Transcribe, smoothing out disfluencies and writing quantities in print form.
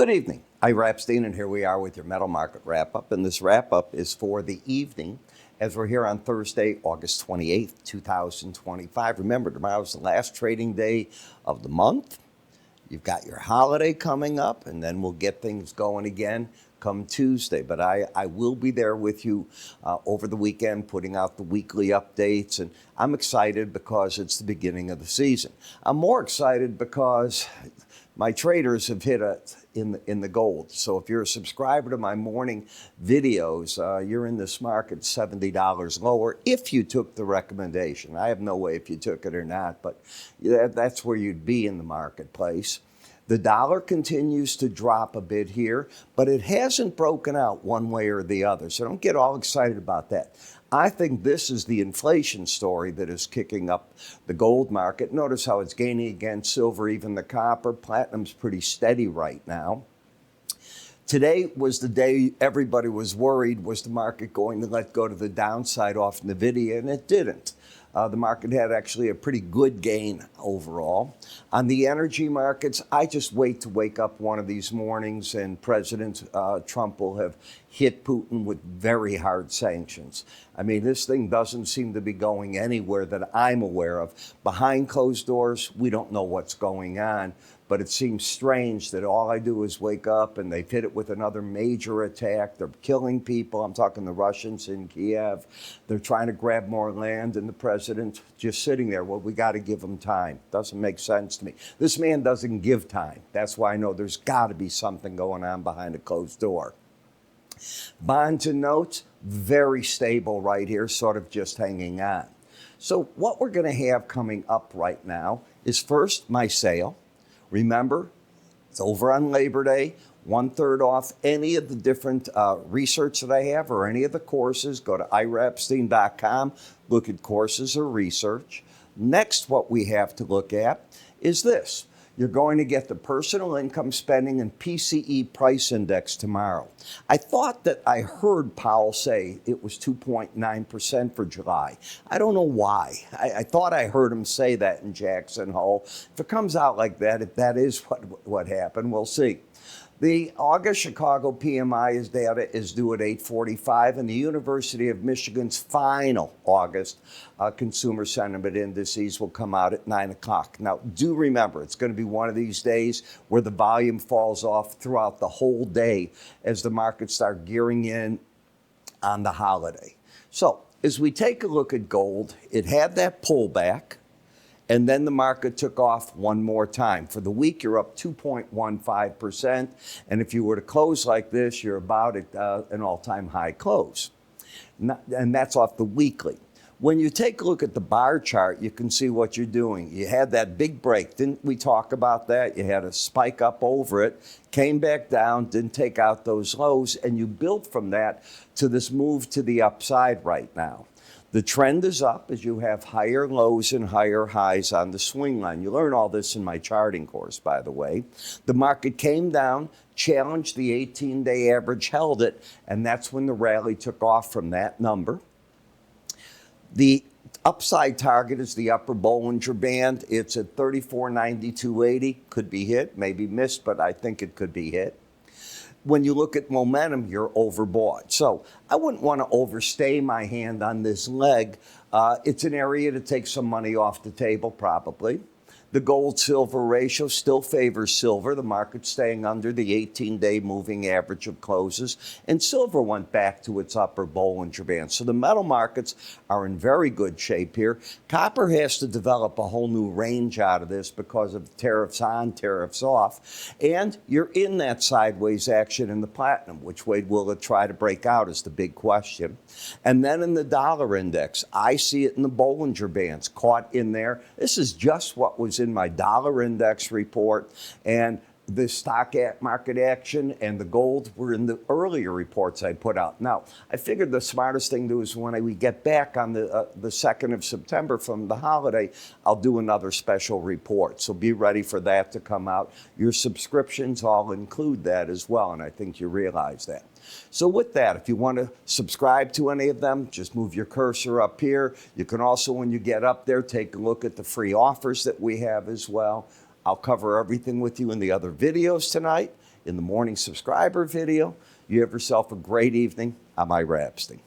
Good evening. Ira Epstein, and here we are with your metal market wrap-up. And this wrap-up is for the evening as we're here on Thursday, August 28th, 2025. Remember, tomorrow's the last trading day of the month. You've got your holiday coming up, and then we'll get things going again come Tuesday. But I will be there with you over the weekend, putting out the weekly updates. And I'm excited because it's the beginning of the season. I'm more excited because my traders have hit in the gold. So if you're a subscriber to my morning videos, you're in this market $70 lower if you took the recommendation. I have no way if you took it or not, but that's where you'd be in the marketplace. The dollar continues to drop a bit here, but it hasn't broken out one way or the other. So don't get all excited about that. I think this is the inflation story that is kicking up the gold market. Notice how it's gaining against silver, even the copper. Platinum's pretty steady right now. Today was the day everybody was worried, was the market going to let go to the downside off NVIDIA, and it didn't. The market had actually a pretty good gain overall. On the energy markets, I just wait to wake up one of these mornings and President Trump will have hit Putin with very hard sanctions. I mean, this thing doesn't seem to be going anywhere that I'm aware of. Behind closed doors, we don't know what's going on. But it seems strange that all I do is wake up and they've hit it with another major attack. They're killing people. I'm talking the Russians in Kiev. They're trying to grab more land, and the president just sitting there. Well, we got to give him time. Doesn't make sense to me. This man doesn't give time. That's why I know there's got to be something going on behind a closed door. Bonds and notes, very stable right here, sort of just hanging on. So what we're going to have coming up right now is first my sale. Remember, it's over on Labor Day, 1/3 off any of the different research that I have or any of the courses. Go to iraepstein.com, look at courses or research. Next, what we have to look at is this. You're going to get the personal income spending and PCE price index tomorrow. I thought that I heard Powell say it was 2.9% for July. I don't know why. I thought I heard him say that in Jackson Hole. If it comes out like that, if that is what happened, we'll see. The August Chicago PMI data is due at 8:45, and the University of Michigan's final August consumer sentiment indices will come out at 9 o'clock. Now, do remember, it's going to be one of these days where the volume falls off throughout the whole day as the markets start gearing in on the holiday. So, as we take a look at gold, it had that pullback. And then the market took off one more time. For the week, you're up 2.15%. And if you were to close like this, you're about at an all-time high close. And that's off the weekly. When you take a look at the bar chart, you can see what you're doing. You had that big break. Didn't we talk about that? You had a spike up over it, came back down, didn't take out those lows, and you built from that to this move to the upside right now. The trend is up as you have higher lows and higher highs on the swing line. You learn all this in my charting course, by the way. The market came down, challenged the 18-day average, held it, and that's when the rally took off from that number. The upside target is the upper Bollinger Band. It's at 34.9280. Could be hit, maybe missed, but I think it could be hit. When you look at momentum, you're overbought. So I wouldn't want to overstay my hand on this leg. It's an area to take some money off the table, probably. The gold-silver ratio still favors silver. The market's staying under the 18-day moving average of closes. And silver went back to its upper Bollinger Band. So the metal markets are in very good shape here. Copper has to develop a whole new range out of this because of tariffs on, tariffs off. And you're in that sideways action in the platinum. Which way will it try to break out is the big question. And then in the dollar index, I see it in the Bollinger Bands, caught in there. This is just what was in my dollar index report, and the stock market action and the gold were in the earlier reports I put out. Now, I figured the smartest thing to do is when we get back on the 2nd of September from the holiday, I'll do another special report. So be ready for that to come out. Your subscriptions all include that as well, and I think you realize that. So with that, if you want to subscribe to any of them, just move your cursor up here. You can also, when you get up there, take a look at the free offers that we have as well. I'll cover everything with you in the other videos tonight. in the morning subscriber video. You have yourself a great evening. I'm Ira Epstein.